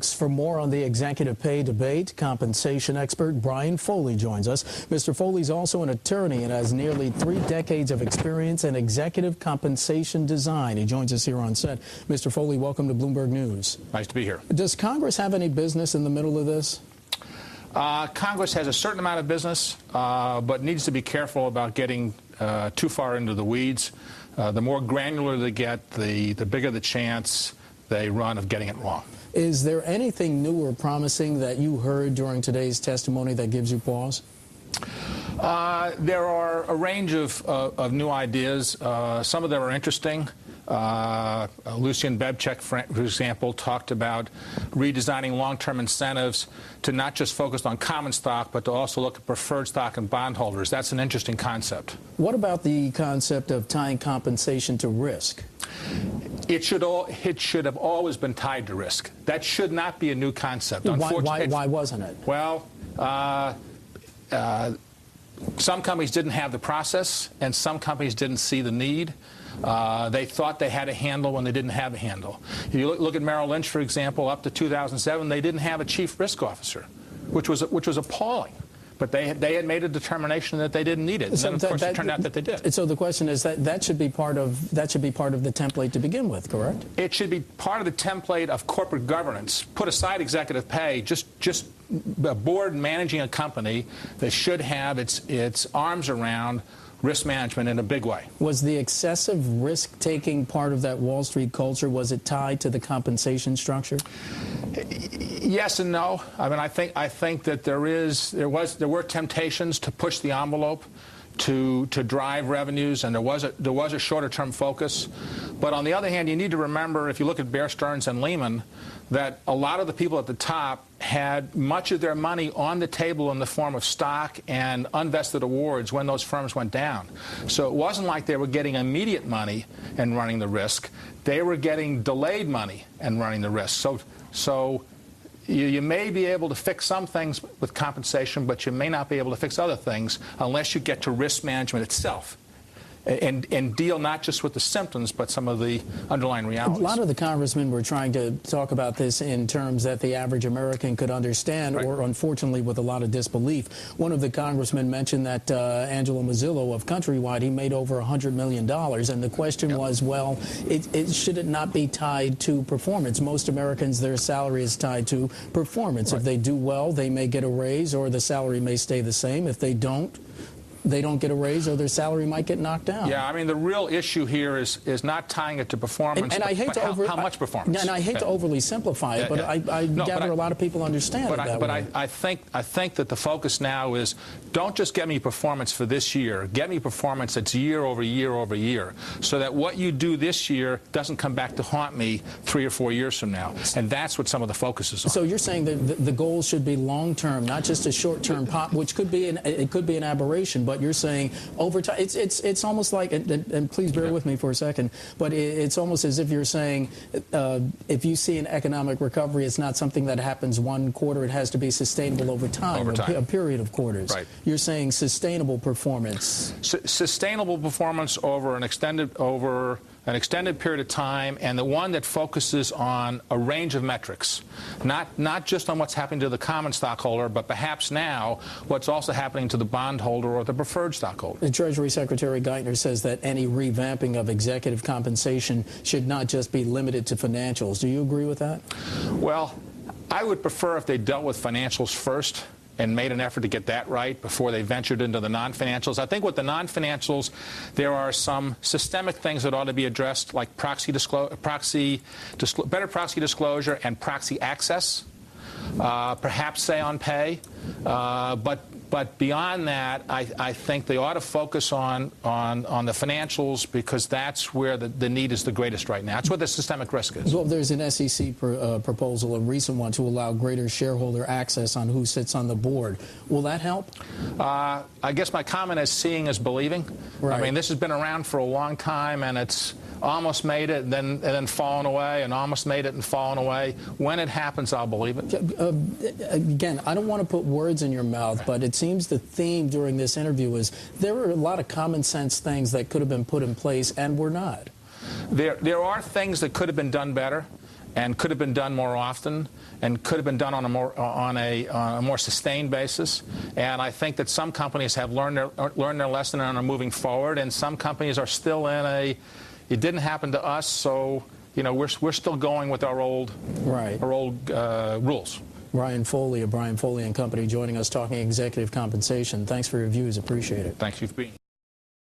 For more on the executive pay debate, compensation expert Brian Foley joins us. Mr. Foley's also an attorney and has nearly 3 decades of experience in executive compensation design. He joins us here on set. Mr. Foley, welcome to Bloomberg News. Nice to be here. Does Congress have any business in the middle of this? Congress has a certain amount of business, but needs to be careful about getting too far into the weeds. The more granular they get, the bigger the chance they run of getting it wrong. Is there anything new or promising that you heard during today's testimony that gives you pause? There are a range of new ideas. Some of them are interesting. Lucian Bebchuk, for example, talked about redesigning long-term incentives to not just focus on common stock, but to also look at preferred stock and bondholders. That's an interesting concept. What about the concept of tying compensation to risk? It should have always been tied to risk. That should not be a new concept. Why wasn't it? Well, some companies didn't have the process, and some companies didn't see the need. They thought they had a handle when they didn't have a handle. If you look at Merrill Lynch, for example, up to 2007, they didn't have a chief risk officer, which was appalling. But they had made a determination that they didn't need it, and then of course it turned out that they did. So the question is that should be part of the template to begin with, correct? It should be part of the template of corporate governance. Put aside executive pay, just a board managing a company that should have its arms around risk management in a big way. Was the excessive risk-taking part of that Wall Street culture, was it tied to the compensation structure? Yes and no. I mean, I think that there were temptations to push the envelope to drive revenues, and there was a shorter-term focus. But on the other hand, you need to remember, if you look at Bear Stearns and Lehman, that a lot of the people at the top had much of their money on the table in the form of stock and unvested awards when those firms went down. So it wasn't like they were getting immediate money and running the risk. They were getting delayed money and running the risk. So you may be able to fix some things with compensation, but you may not be able to fix other things unless you get to risk management itself. And deal not just with the symptoms, but some of the underlying realities. A lot of the congressmen were trying to talk about this in terms that the average American could understand, right, or unfortunately with a lot of disbelief. One of the congressmen mentioned that Angelo Mazzillo of Countrywide, he made over $100 million. And the question was, well, should it not be tied to performance? Most Americans, their salary is tied to performance. Right. If they do well, they may get a raise, or the salary may stay the same. If they don't get a raise, or their salary might get knocked down. Yeah, I mean, the real issue here is not tying it to performance, and I hate to how much performance. And I hate to overly simplify it, but I gather a lot of people understand it that way. I think that the focus now is, don't just get me performance for this year. Get me performance that's year over year over year, so that what you do this year doesn't come back to haunt me 3 or 4 years from now. And that's what some of the focus is on. So you're saying that the goal should be long-term, not just a short-term pop, which could be an aberration, but you're saying over time, it's almost like, and please bear with me for a second, but it's almost as if you're saying, if you see an economic recovery, it's not something that happens one quarter. It has to be sustainable over time. A period of quarters. Right. You're saying sustainable performance. Sustainable performance over an extended period of time, and the one that focuses on a range of metrics, not just on what's happening to the common stockholder, but perhaps now what's also happening to the bondholder or the preferred stockholder. The Treasury Secretary Geithner says that any revamping of executive compensation should not just be limited to financials. Do you agree with that? Well, I would prefer if they dealt with financials first and made an effort to get that right before they ventured into the non-financials. I think with the non-financials, there are some systemic things that ought to be addressed, like better proxy disclosure and proxy access, perhaps say on pay. But beyond that, I think they ought to focus on the financials, because that's where the need is the greatest right now. That's where the systemic risk is. Well, there's an SEC proposal, a recent one, to allow greater shareholder access on who sits on the board. Will that help? I guess my comment is seeing is believing. Right. I mean, this has been around for a long time, and it's almost made it and then fallen away, and almost made it and fallen away. When it happens, I'll believe it. Again, I don't want to put words in your mouth, but it seems the theme during this interview is there were a lot of common sense things that could have been put in place and were not. There are things that could have been done better, and could have been done more often, and could have been done on a more sustained basis. And I think that some companies have learned their lesson and are moving forward, and some companies are still in a, it didn't happen to us, so we're still going with our old rules. Brian Foley of Brian Foley and Company joining us talking executive compensation. Thanks for your views. Appreciate it. Thanks for being here.